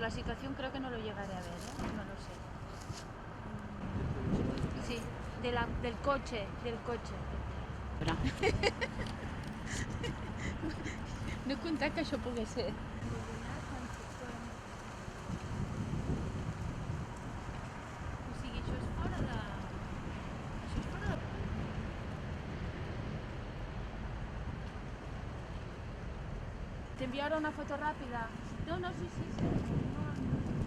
por la situación creo que no lo llegaré a ver, ¿eh? No lo sé. Sí, del coche. No contar que això pogués ser. O sigui, això és fora de... Això és fora de... ¿Te enviaron una foto rápida? No, sí. No.